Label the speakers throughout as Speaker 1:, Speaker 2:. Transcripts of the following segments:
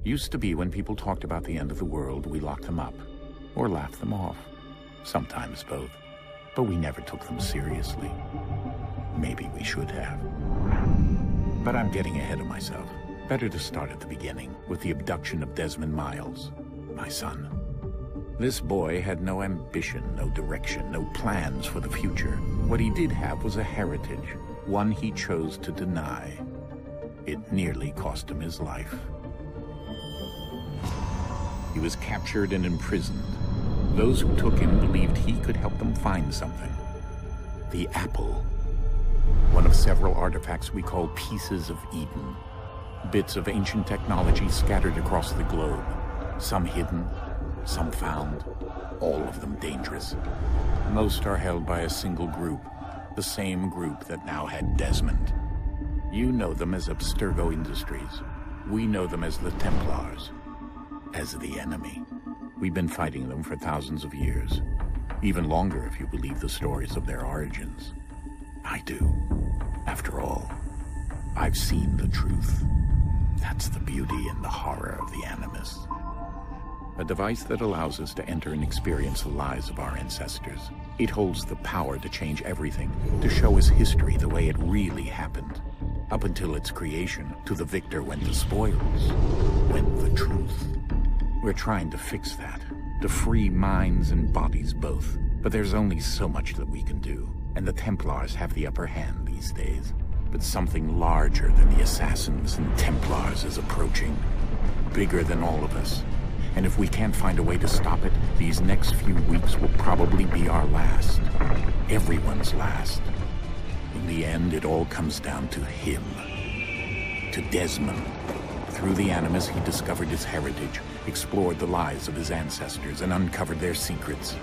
Speaker 1: Used to be when people talked about the end of the world, we locked them up. Or laughed them off. Sometimes both. But we never took them seriously. Maybe we should have. But I'm getting ahead of myself. Better to start at the beginning, with the abduction of Desmond Miles, my son. This boy had no ambition, no direction, no plans for the future. What he did have was a heritage, one he chose to deny. It nearly cost him his life. He was captured and imprisoned. Those who took him believed he could help them find something. The apple. One of several artifacts we call pieces of Eden. Bits of ancient technology scattered across the globe. Some hidden, some found, all of them dangerous. Most are held by a single group, the same group that now had Desmond. You know them as Abstergo Industries. We know them as the Templars, as the enemy. We've been fighting them for thousands of years, even longer if you believe the stories of their origins. I do. After all, I've seen the truth. That's the beauty and the horror of the Animus. A device that allows us to enter and experience the lives of our ancestors. It holds the power to change everything, to show us history the way it really happened. Up until its creation, to the victor went the spoils, went the truth. We're trying to fix that, to free minds and bodies both. But there's only so much that we can do, and the Templars have the upper hand these days. But something larger than the Assassins and Templars is approaching, bigger than all of us. And if we can't find a way to stop it, these next few weeks will probably be our last. Everyone's last. In the end, it all comes down to him. To Desmond. Through the Animus, he discovered his heritage, explored the lives of his ancestors, and uncovered their secrets.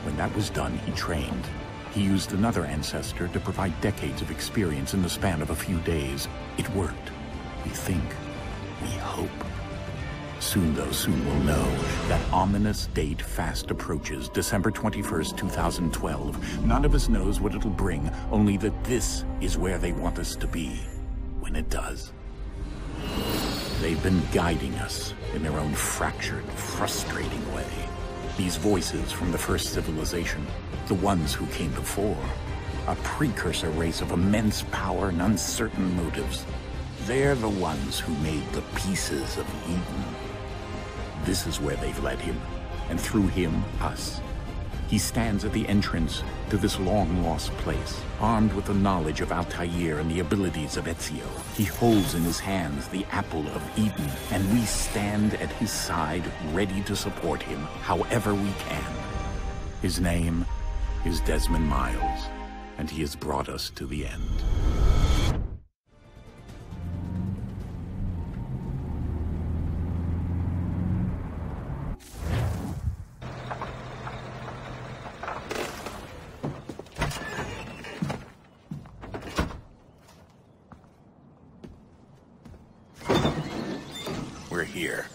Speaker 1: When that was done, he trained. He used another ancestor to provide decades of experience in the span of a few days. It worked. We think. We hope. Soon, though, soon we'll know. That ominous date fast approaches, December 21st, 2012. None of us knows what it'll bring, only that this is where they want us to be, when it does. They've been guiding us in their own fractured, frustrating way. These voices from the first civilization, the ones who came before, a precursor race of immense power and uncertain motives. They're the ones who made the pieces of Eden. This is where they've led him, and through him, us. He stands at the entrance to this long-lost place, armed with the knowledge of Altair and the abilities of Ezio. He holds in his hands the apple of Eden, and we stand at his side, ready to support him however we can. His name is Desmond Miles, and he has brought us to the end. We're here.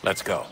Speaker 1: Let's go.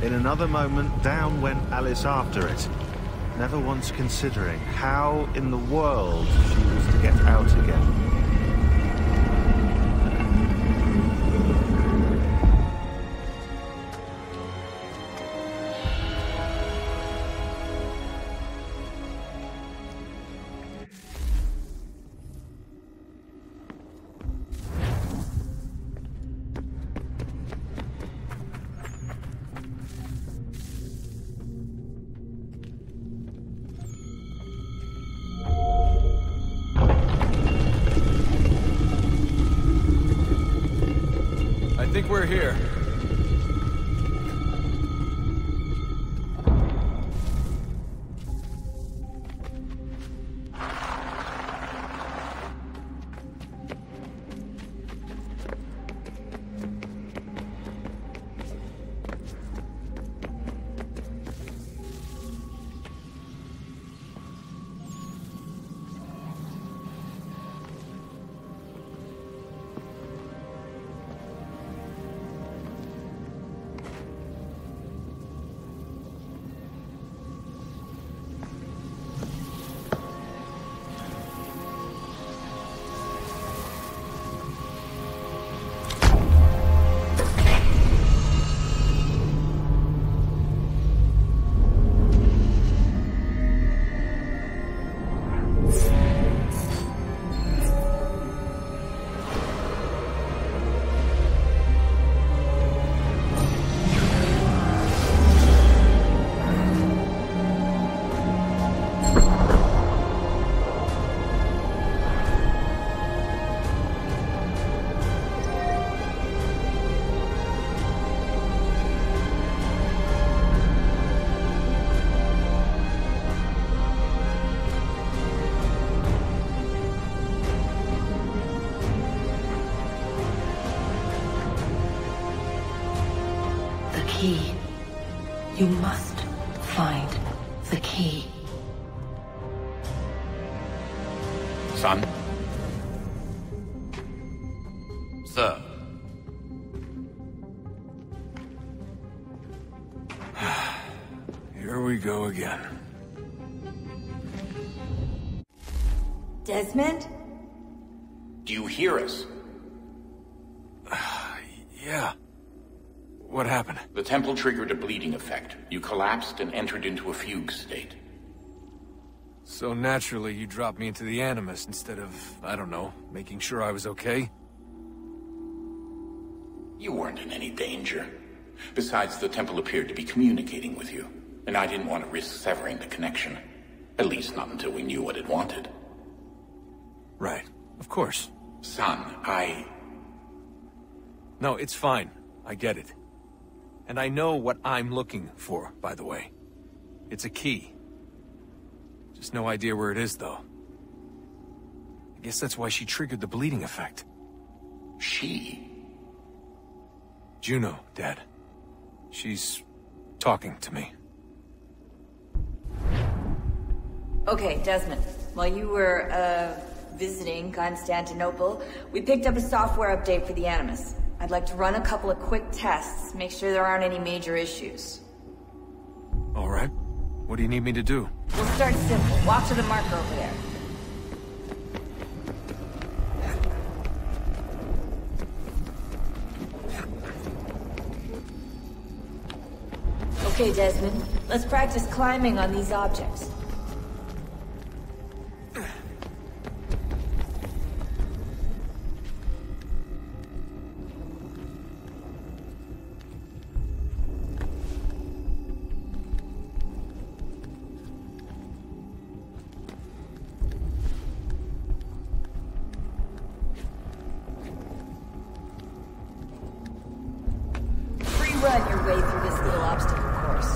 Speaker 2: In another moment, down went Alice after it, never once considering how in the world she was to get out again.
Speaker 3: we're here.
Speaker 4: Key. You must find the key.
Speaker 1: Son?
Speaker 5: Sir.
Speaker 3: Here we go again.
Speaker 6: Desmond?
Speaker 1: Do you hear us?
Speaker 3: Yeah. What happened?
Speaker 1: The temple triggered a bleeding effect. You collapsed and entered into a fugue state.
Speaker 3: So naturally, you dropped me into the Animus instead of, I don't know, making sure I was okay?
Speaker 1: You weren't in any danger. Besides, the temple appeared to be communicating with you, and I didn't want to risk severing the connection. At least not until we knew what it wanted.
Speaker 3: Right. Of course.
Speaker 1: Son,
Speaker 3: No, it's fine. I get it. And I know what I'm looking for, by the way. It's a key. Just no idea where it is, though. I guess that's why she triggered the bleeding effect.
Speaker 1: She?
Speaker 3: Juno, Dad. She's talking to me.
Speaker 6: Okay, Desmond. While you were, visiting Constantinople, we picked up a software update for the Animus. I'd like to run a couple of quick tests, make sure there aren't any major issues.
Speaker 3: All right. What do you need me to do?
Speaker 6: We'll start simple. Walk to the marker over there. Okay, Desmond. Let's practice climbing on these objects. Run your way through this little obstacle course.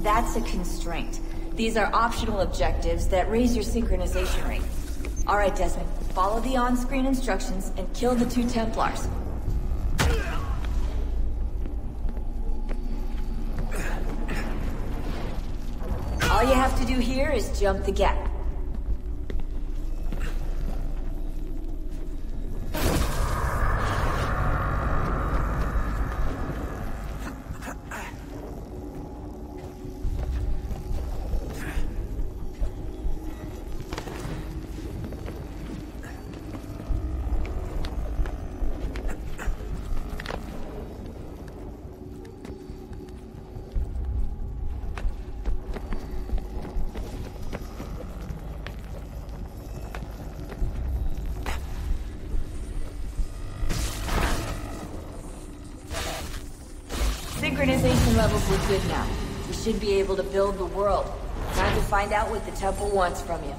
Speaker 6: That's a constraint. These are optional objectives that raise your synchronization rate. All right, Desmond. Follow the on-screen instructions and kill the 2 Templars. All you have to do here is jump the gap. synchronization levels look good now. We should be able to build the world. Time to find out what the temple wants from you.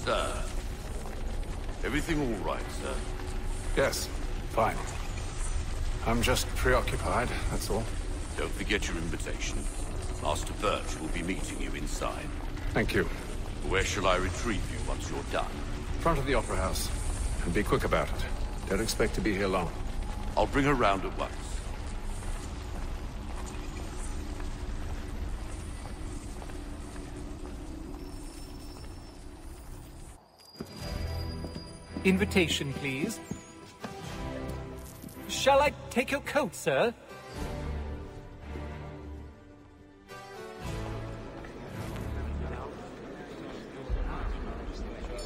Speaker 5: Sir. Everything all right, sir?
Speaker 3: Yes, fine. I'm just preoccupied, that's all.
Speaker 5: Don't forget your invitation. Master Birch will be meeting you inside.
Speaker 3: Thank you.
Speaker 5: Where shall I retrieve you once you're done?
Speaker 3: Front of the Opera House. And be quick about it. Don't expect to be here long.
Speaker 5: I'll bring her round at once.
Speaker 7: Invitation, please. Shall I take your coat, sir?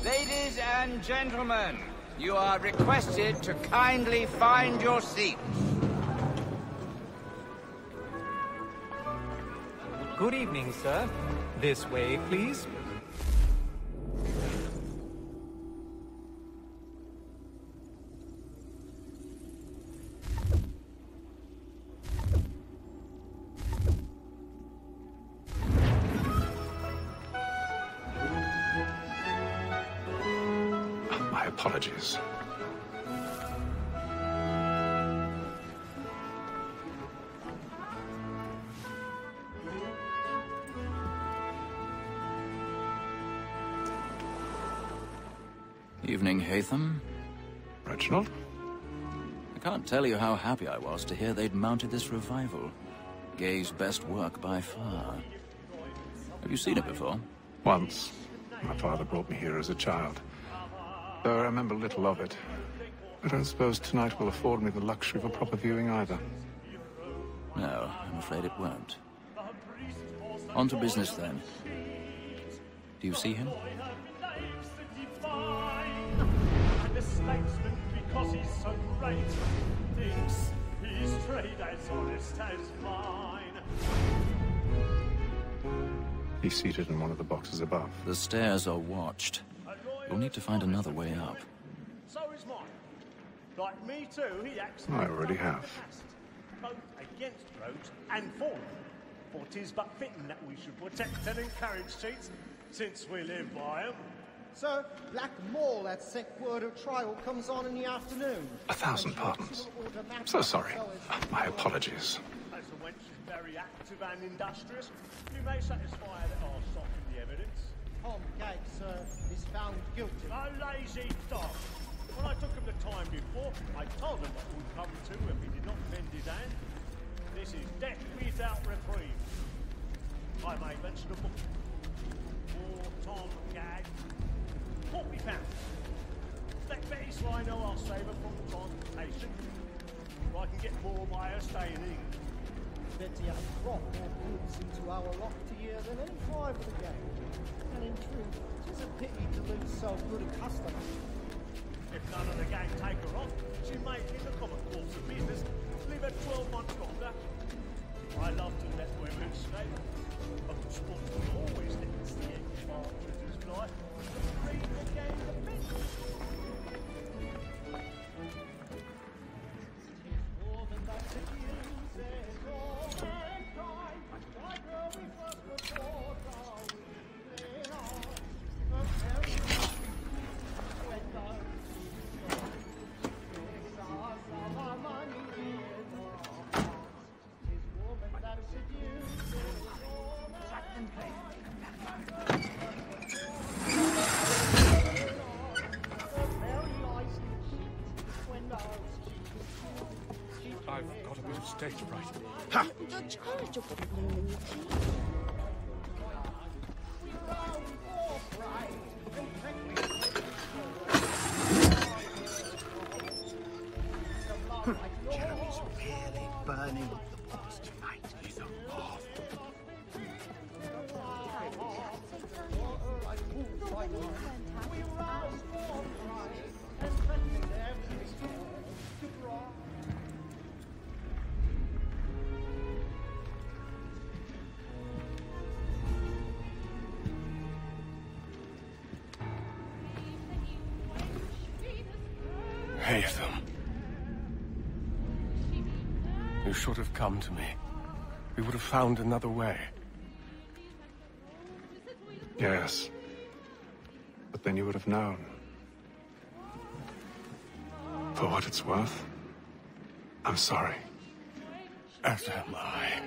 Speaker 8: Ladies and gentlemen, you are requested to kindly find your seats.
Speaker 7: Good evening, sir. This way, please.
Speaker 3: My apologies.
Speaker 9: Evening, Haytham.
Speaker 3: Reginald?
Speaker 9: I can't tell you how happy I was to hear they'd mounted this revival. Gay's best work by far. Have you seen it before?
Speaker 3: Once. My father brought me here as a child. Though I remember little of it. I don't suppose tonight will afford me the luxury of a proper viewing either.
Speaker 9: No, I'm afraid it won't. On to business, then. Do you see him?
Speaker 10: And the statesman, because he's so great, thinks his trade as honest as mine.
Speaker 3: He's seated in one of the boxes above.
Speaker 9: The stairs are watched. You'll need to find another way up.
Speaker 10: So is mine. Like me too, he acts...
Speaker 3: I already have.
Speaker 10: Both against rogues and for them. For 'tis but fitting that we should protect and encourage cheats, since we live by them.
Speaker 11: Sir, Black Mall, that sick word of trial comes on in the afternoon.
Speaker 3: 1,000 pardons. I'm so sorry. My apologies.
Speaker 10: As the wench is very active and industrious, you may satisfy that I'll soften the evidence.
Speaker 11: Tom Gag, sir, is found guilty.
Speaker 10: A lazy dog. When I took him the time before, I told him what would come to if he did not bend his hand. This is death without reprieve. I may mention a book. For Tom Gag. £40. Let Betty Sly know I'll save her from transportation. I can get more of my staying in.
Speaker 11: Betty has brought more goods into our loft year than any five of the gang. And in truth, 'tis a pity to lose so good a customer.
Speaker 10: If none of the gang take her on, she may, in the common course of business, live her 12 months longer. I love to let women stay. But the sportsman always thinks the egg partridge's life. Read the game of business. More than that to use it all mankind. Like where we first before, darling,
Speaker 3: I've got a bit of stage fright.
Speaker 12: Ha! The charge of the blooming tea.
Speaker 11: Jeremy's really burning up the boss tonight. He's a moth.
Speaker 13: Haytham. You should have come to me. We would have found another way. Yes. But then you would have known. For what it's worth, I'm sorry. As am I.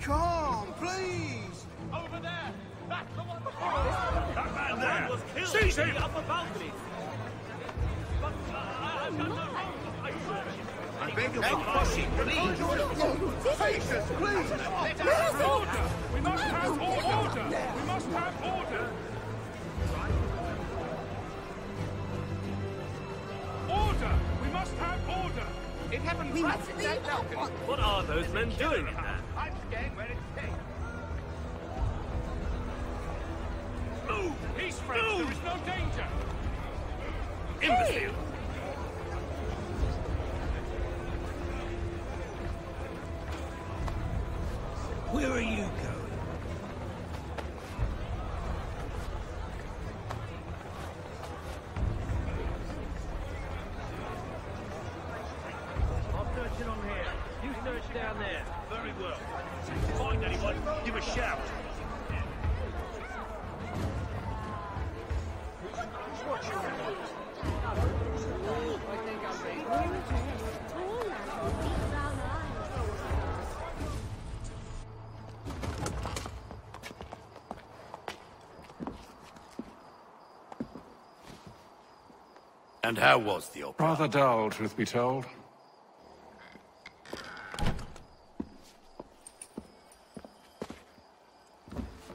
Speaker 10: Come, please! Over there! That's the one! That man there was killed! Seize him! Upper balcony! But I've done no wrong! I beg your pardon, please! Patience, please!
Speaker 13: Order! We must have order! We must have order! Order! We must have order!
Speaker 10: It happened right at that balcony! What are those men doing in there? I'm staying where it stays.
Speaker 13: Move! Peace, friends! There is no danger!
Speaker 10: Imbecile! Where are you going? I'm searching on here. You search down there. Very well. If you find anyone, give a shout.
Speaker 5: And how was the opera?
Speaker 13: Rather dull, truth be told.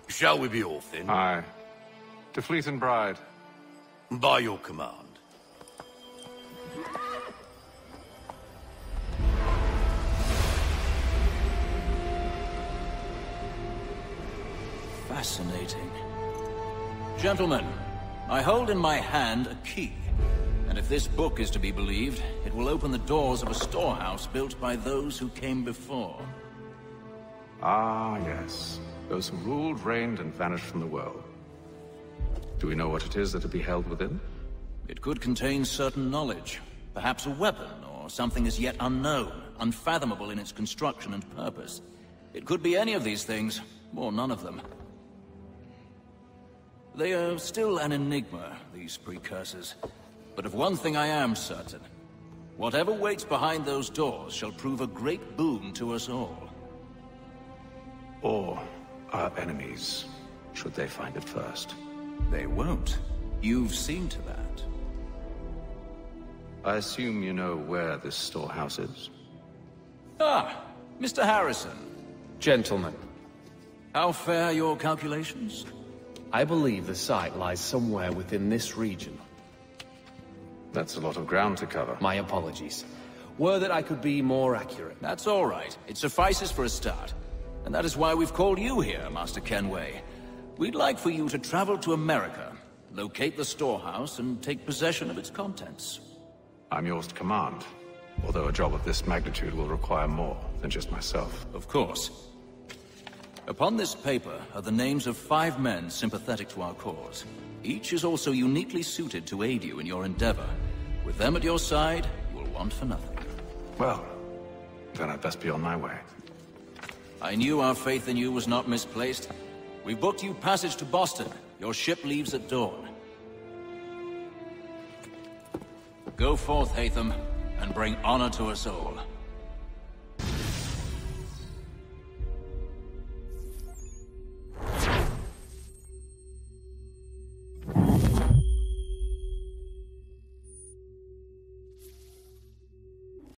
Speaker 5: Shall we be off then?
Speaker 13: Aye. To Fleet and Bride.
Speaker 5: By your command.
Speaker 9: Fascinating. Gentlemen, I hold in my hand a key. And if this book is to be believed, it will open the doors of a storehouse built by those who came before.
Speaker 13: Ah, yes. Those who ruled, reigned, and vanished from the world. Do we know what it is that will be held within?
Speaker 9: It could contain certain knowledge. Perhaps a weapon, or something as yet unknown, unfathomable in its construction and purpose. It could be any of these things, or none of them. They are still an enigma, these precursors. But of one thing I am certain. Whatever waits behind those doors shall prove a great boon to us all.
Speaker 13: Or our enemies, should they find it first.
Speaker 9: They won't. You've seen to that.
Speaker 13: I assume you know where this storehouse is?
Speaker 9: Ah, Mr. Harrison.
Speaker 14: Gentlemen,
Speaker 9: How fare your calculations?
Speaker 14: I believe the site lies somewhere within this region.
Speaker 13: That's a lot of ground to cover.
Speaker 14: My apologies. Were that I could be more accurate.
Speaker 9: That's all right. It suffices for a start. And that is why we've called you here, Master Kenway. We'd like for you to travel to America, locate the storehouse, and take possession of its contents.
Speaker 13: I'm yours to command, although a job of this magnitude will require more than just myself.
Speaker 9: Of course. Upon this paper are the names of 5 men sympathetic to our cause. Each is also uniquely suited to aid you in your endeavor. With them at your side, you will want for nothing.
Speaker 13: Well, then I'd best be on my way.
Speaker 9: I knew our faith in you was not misplaced. We've booked you passage to Boston. Your ship leaves at dawn. Go forth, Haytham, and bring honor to us all.